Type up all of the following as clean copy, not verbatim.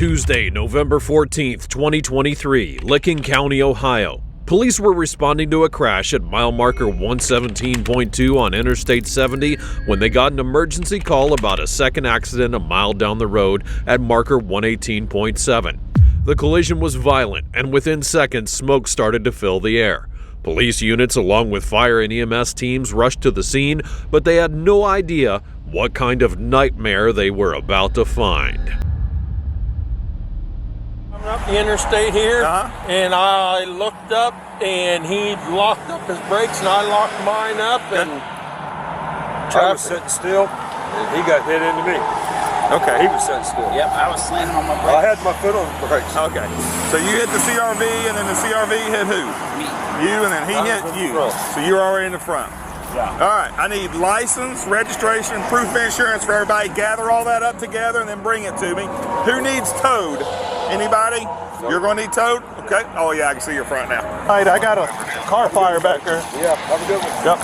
Tuesday, November 14th, 2023, Licking County, Ohio. Police were responding to a crash at mile marker 117.2 on Interstate 70 when they got an emergency call about a second accident a mile down the road at marker 118.7. The collision was violent, and within seconds, smoke started to fill the air. Police units along with fire and EMS teams rushed to the scene, but they had no idea what kind of nightmare they were about to find. Up the interstate here, and I looked up, and he locked up his brakes, and I locked mine up, and I was sitting still, and he got hit into me. Okay, he was sitting still. Yep, I was slamming on my brakes. I had my foot on the brakes. Okay, so you hit the CRV, and then the CRV hit who? Me. You, and then he hit you. So you were already in the front. Yeah. All right, I need license, registration, proof of insurance for everybody. Gather all that up together and then bring it to me. Who needs towed? Anybody? You're going to need towed? Okay. Oh, yeah, I can see your front now. All right, I got a car fire back there. Yeah, have a good one. Yep.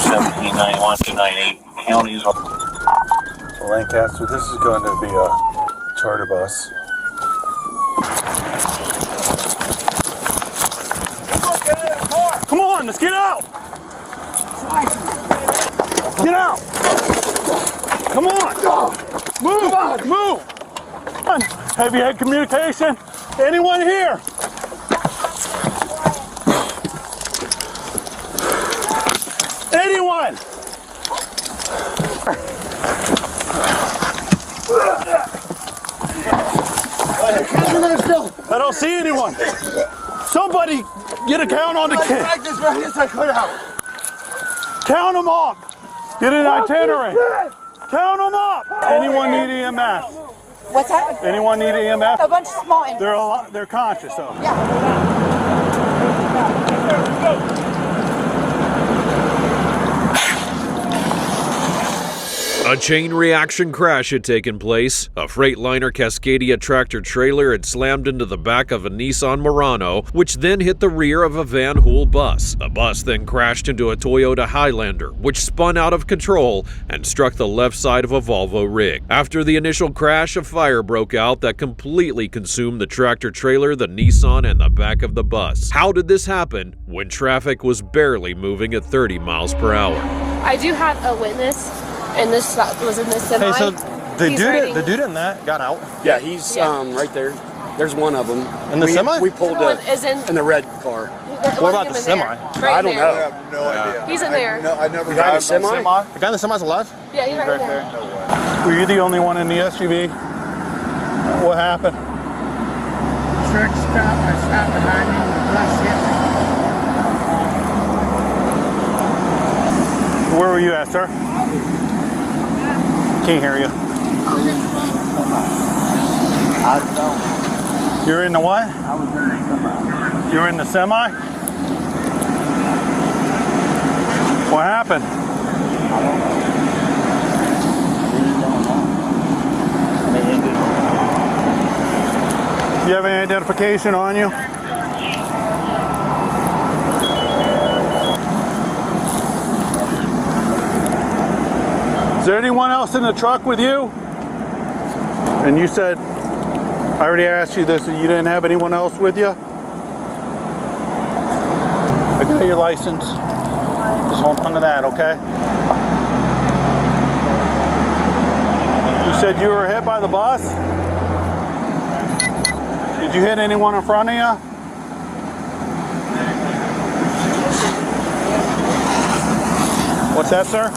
1791 298 counties. Lancaster, this is going to be a charter bus. Come on, let's get out. Get out. Come on. Move. Move. Come on. Have you had communication? Anyone here? Anyone? I don't see anyone. Somebody get a count on the kid. Count them up. Get an itinerary. Count them up. Anyone need EMS? What's that? Anyone need EMS? A bunch of small animals. They're conscious though. Yeah. A chain reaction crash had taken place. A Freightliner Cascadia tractor trailer had slammed into the back of a Nissan Murano, which then hit the rear of a Van Hool bus. The bus then crashed into a Toyota Highlander, which spun out of control and struck the left side of a Volvo rig. After the initial crash, a fire broke out that completely consumed the tractor trailer, the Nissan, and the back of the bus. How did this happen when traffic was barely moving at 30 miles per hour? I do have a witness. And this was in the semi. Hey, so the dude in that got out? Yeah, he's right there. There's one of them. In the semi? We pulled in the red car. What about the semi? I don't know. I have no idea. He's in there. No, I never Behind the semi? The guy in the semi's alive? Yeah, he's right there. Were you the only one in the SUV? What happened? Truck stopped. I stopped behind him. The bus hit me. Where were you at, sir? Can't hear you. I don't. You're in the what? I was in the semi. You're in the semi? What happened? You have any identification on you? Is there anyone else in the truck with you? And you said, I already asked you this, you didn't have anyone else with you? I got your license. Just hold on to that, okay? You said you were hit by the bus? Did you hit anyone in front of you? What's that, sir?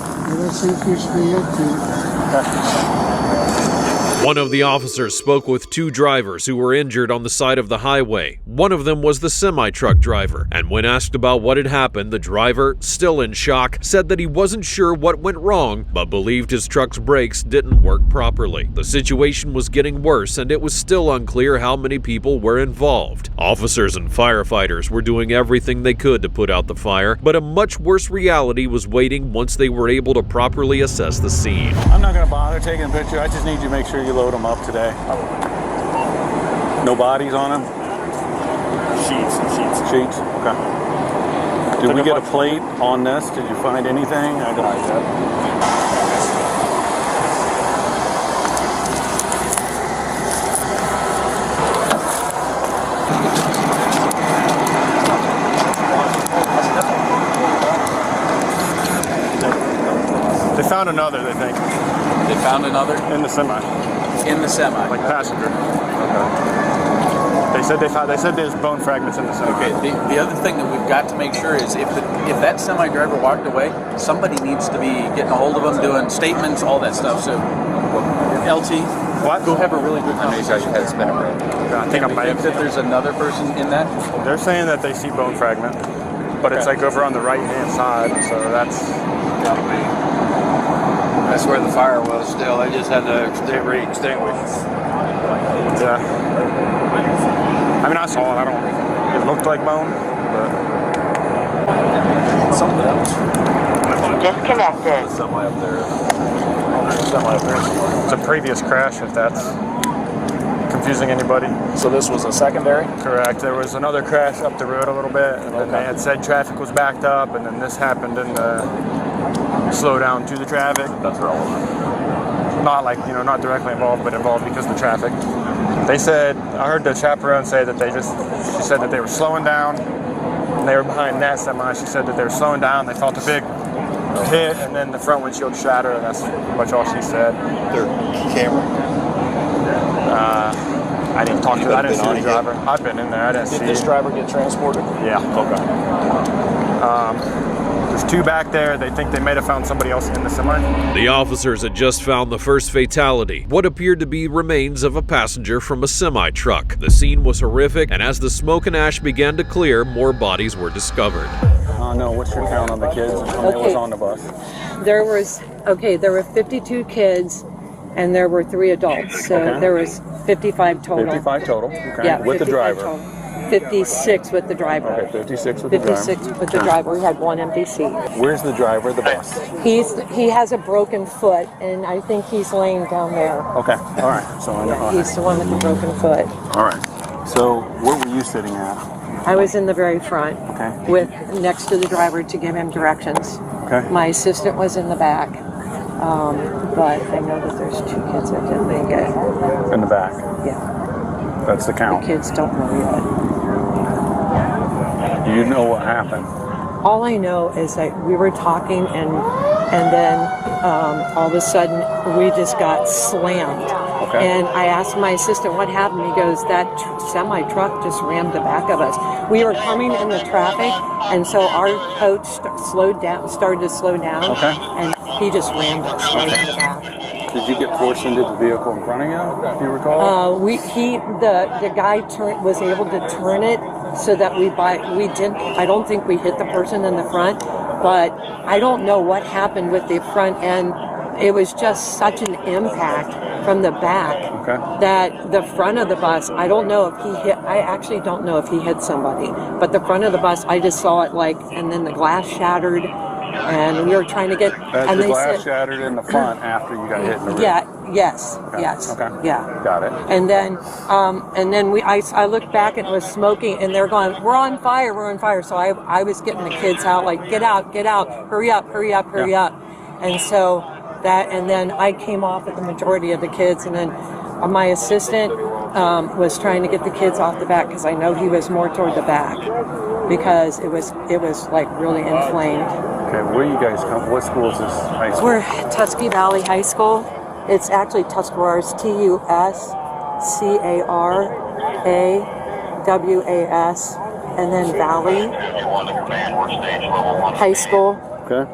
One of the officers spoke with two drivers who were injured on the side of the highway. One of them was the semi-truck driver, and when asked about what had happened, the driver, still in shock, said that he wasn't sure what went wrong, but believed his truck's brakes didn't work properly. The situation was getting worse, and it was still unclear how many people were involved. Officers and firefighters were doing everything they could to put out the fire, but a much worse reality was waiting once they were able to properly assess the scene. I'm not going to bother taking a picture. I just need you to make sure you load them up today. No bodies on them? Sheets. Sheets, okay. Did we get a plate on this? Did you find anything? They found another, they think, They found another in the semi, in the semi. like passenger. They said there's bone fragments in the semi. Okay. The other thing that we've got to make sure is if that semi driver walked away, somebody needs to be getting a hold of them, doing statements, all that stuff. So, LT, What? go have a really good conversation. I think I might Think that have. there's another person in that. They're saying that they see bone fragment, but it's like over on the right-hand side, so that's. That's where the fire was still. They just had to re-extinguish. Yeah. I mean, I saw it. I don't. It looked like bone, but. Something else. Disconnected. Semi up there. Semi up there. It's a previous crash, if that's confusing anybody. So this was a secondary. Correct. There was another crash up the road a little bit, and then they had said traffic was backed up, and then this happened in the slowdown to the traffic. That's relevant. Not like, not directly involved, but involved because of the traffic. They said, I heard the chaperone say that she said that they were slowing down, and they were behind that semi. She said that they were slowing down, they felt a big hit, and then the front windshield shattered, and that's pretty much all she said. Their camera. I didn't talk to her. I didn't see the driver. I've been in there. I didn't see Did this driver get transported? Yeah. Okay. There's two back there. They think they may have found somebody else in the semi. The officers had just found the first fatality, what appeared to be remains of a passenger from a semi-truck. The scene was horrific, and as the smoke and ash began to clear, more bodies were discovered. No, what's your count on the kids and how many was on the bus? There were 52 kids, and there were 3 adults. So there was 55 total. 55 total. Okay. Yeah, with the 55 driver. total. 56 with the driver. Okay, 56 with 56 with the driver. We had 1 empty seat. Where's the driver of the bus? He has a broken foot, and I think he's laying down there. Okay. All right. So I know. He's the one with the broken foot. All right. So where were you sitting at? I was in the very front, Okay. with next to the driver to give him directions. Okay. My assistant was in the back, but I know that there's 2 kids that didn't make it. In the back. Yeah, That's the the count. kids don't know yet. You know what happened? All I know is that we were talking, and then all of a sudden we just got slammed. Okay. And I asked my assistant what happened. He goes, that semi truck just rammed the back of us. We were coming in the traffic, and so our coach started to slow down. Okay. And he just rammed us right in the back. Did you get forced into the vehicle in front of you, if you recall? The guy was able to turn it so that we didn't. I don't think we hit the person in the front, but I don't know what happened with the front end. It was just such an impact from the back that the front of the bus, I don't know if he hit, I actually don't know if he hit somebody, but the front of the bus, I just saw it and then the glass shattered, and we were trying to get, and the glass shattered in the front after you got hit in the rear. Yes. Okay. Yeah. Got it. And then I looked back and it was smoking, and they're going, we're on fire. So I was getting the kids out, like, get out, hurry up. And so and then I came off with the majority of the kids, and then my assistant was trying to get the kids off the back, because I know he was more toward the back, because it was like really inflamed. Okay, where you guys come? What school is this high school? We're Tusky Valley High School. It's actually Tuscarawas, TUSCARAWAS, and then Valley High School. Okay.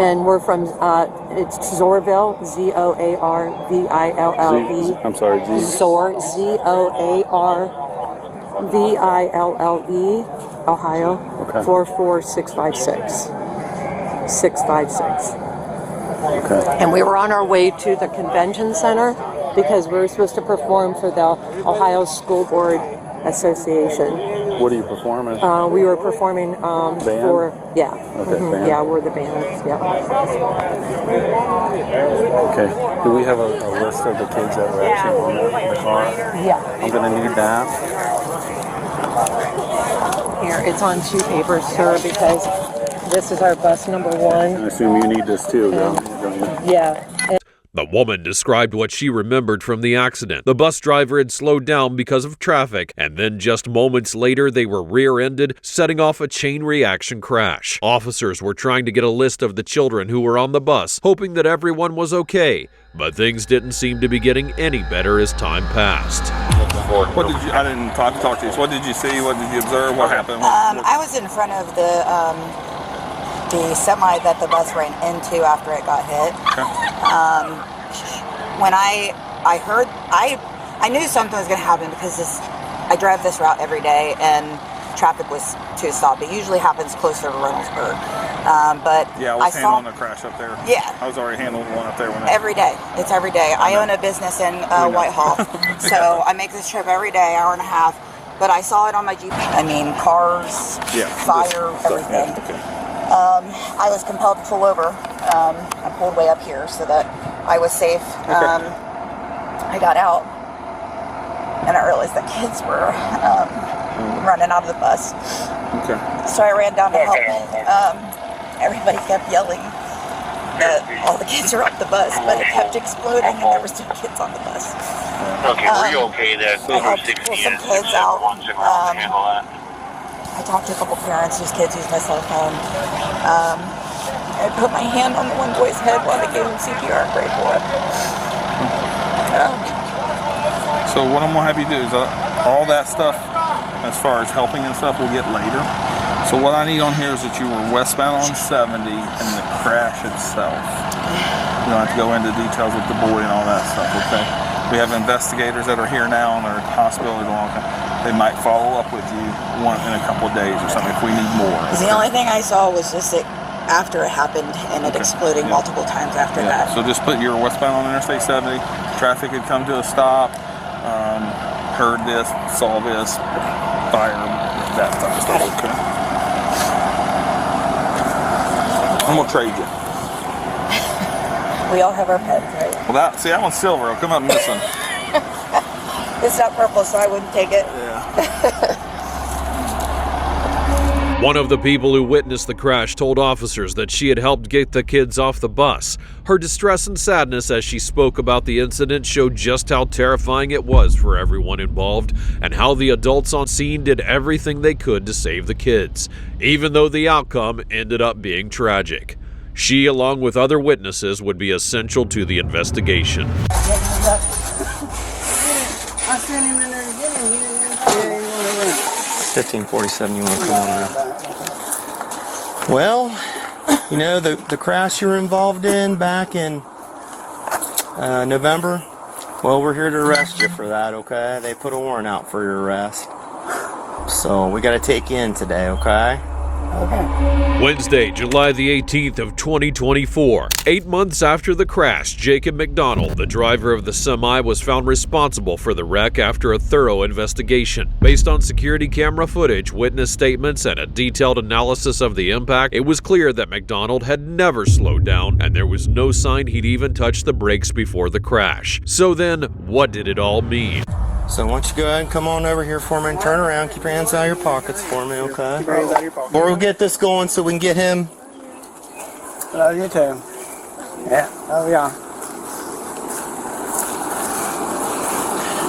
And we're from, it's Zoarville, ZOARVILLE. I'm sorry, G. Zoar, ZOARVILLE, Ohio, 44656. 656. Okay. And we were on our way to the convention center because we were supposed to perform for the Ohio School Board Association. What are you performing? We were performing for, yeah. Okay, band. Yeah, we're the band, yeah. Okay. Do we have a list of the kids that were actually on the car? Yeah. I'm going to need that. Here, it's on 2 papers, sir, because this is our bus number 1. I assume you need this too, don't you? Yeah. The woman described what she remembered from the accident. The bus driver had slowed down because of traffic, and then just moments later they were rear-ended, setting off a chain reaction crash. Officers were trying to get a list of the children who were on the bus, hoping that everyone was okay, but things didn't seem to be getting any better as time passed. What did you? I didn't talk to you. So what did you see? What did you observe? What happened? I was in front of the semi that the bus ran into after it got hit. Okay. When I heard, I knew something was going to happen because I drive this route every day and traffic was to a stop. It usually happens closer to Reynoldsburg. But yeah, I was handling a crash up there. Yeah. I was already handling one up there. Every day. It's every day. I own a business in Whitehall. So I make this trip every day, hour and a half. But I saw it on my Jeep. I mean, cars, fire, everything. Okay. I was compelled to pull over. I pulled way up here so that I was safe. I got out and I realized the kids were running out of the bus. Okay. So I ran down to help. Everybody kept yelling that all the kids are off the bus, but it kept exploding and there were still kids on the bus. Okay, were you okay that I helped pull some kids out. I talked to a couple parents whose kids use my cell phone. I put my hand on the one boy's head while they gave him CPR and prayed for it. So what I'm gonna have you do is all that stuff, as far as helping and stuff, we'll get later. So what I need on here is that you were westbound on 70 and the crash itself. You don't have to go into details with the boy and all that stuff, okay? We have investigators that are here now and they're at the hospital. They might follow up with you in a couple of days or something if we need more. The only thing I saw was just it after it happened and it exploding multiple times after that. So just put your westbound on Interstate 70. Traffic had come to a stop. Heard this, saw this, fire, that type of stuff. Okay. I'm gonna trade you. We all have our pets, right? Well, that one's silver. It'll come up missing. It's not purple, so I wouldn't take it. Yeah. One of the people who witnessed the crash told officers that she had helped get the kids off the bus. Her distress and sadness as she spoke about the incident showed just how terrifying it was for everyone involved and how the adults on scene did everything they could to save the kids, even though the outcome ended up being tragic. She, along with other witnesses, would be essential to the investigation. I sent him in there to get him. He didn't 1547, you want to come on now? Well, you know, the crash you were involved in back in November, well, we're here to arrest you for that, okay? They put a warrant out for your arrest. So we got to take you in today, okay? Wednesday, July the 18th of 2024. 8 months after the crash, Jacob McDonald, the driver of the semi, was found responsible for the wreck after a thorough investigation. Based on security camera footage, witness statements, and a detailed analysis of the impact, it was clear that McDonald had never slowed down, and there was no sign he'd even touched the brakes before the crash. So then, what did it all mean? So why don't you go ahead and come on over here for me and turn around. Keep your hands out of your pockets for me, okay? Keep your hands out of your pockets. Or we'll get this going so we can get him. Love you too. Yeah, love y'all.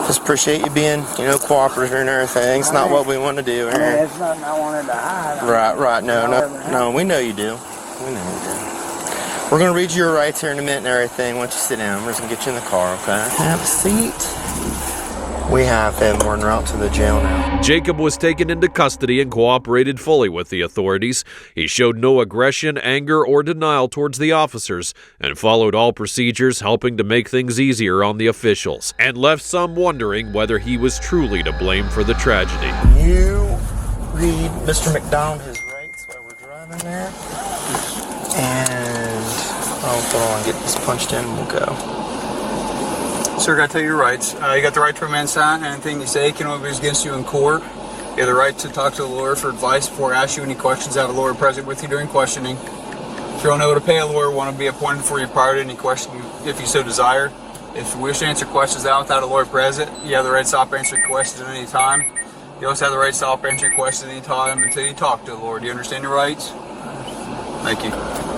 Just appreciate you being, cooperative and everything. It's not what we want to do. Yeah, it's nothing I wanted to hide. Right. No, we know you do. We're going to read you your rights here in a minute and everything. Once you sit down, we're just going to get you in the car, okay? Have a seat. We have him. We're en route to the jail now. Jacob was taken into custody and cooperated fully with the authorities. He showed no aggression, anger, or denial towards the officers and followed all procedures, helping to make things easier on the officials, and left some wondering whether he was truly to blame for the tragedy. You read Mr. McDonald his rights while we're driving there. And I'll get this punched in and we'll go. Sir, I gotta tell you your rights. You got the right to remain silent. Anything you say can be used against you in court. You have the right to talk to a lawyer for advice before I ask you any questions. Have a lawyer present with you during questioning. If you don't know what to pay a lawyer, want to be appointed for you prior to any question if you so desire. If you wish to answer questions out without a lawyer present, you have the right to stop answering questions at any time. You also have the right to stop answering questions at any time until you talk to the lawyer. Do you understand your rights? Thank you.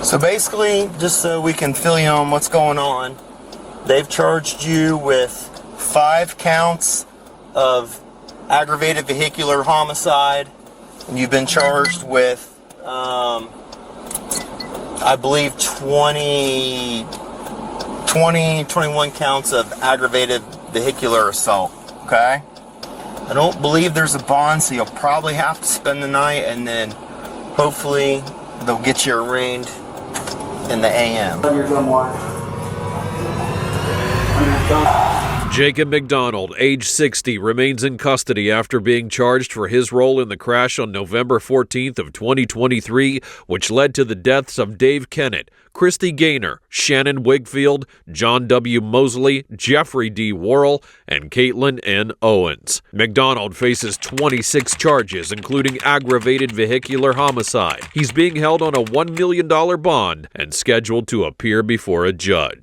So basically, just so we can fill you on what's going on, They've charged you with 5 counts of aggravated vehicular homicide. And you've been charged with, I believe, 21 counts of aggravated vehicular assault. Okay? I don't believe there's a bond, so you'll probably have to spend the night, and then hopefully they'll get you arraigned in the AM. Jacob McDonald, age 60, remains in custody after being charged for his role in the crash on November 14th of 2023, which led to the deaths of Dave Kennett, Christy Gaynor, Shannon Wigfield, John W. Mosley, Jeffrey D. Worrell, and Caitlin N. Owens. McDonald faces 26 charges, including aggravated vehicular homicide. He's being held on a $1 million bond and scheduled to appear before a judge.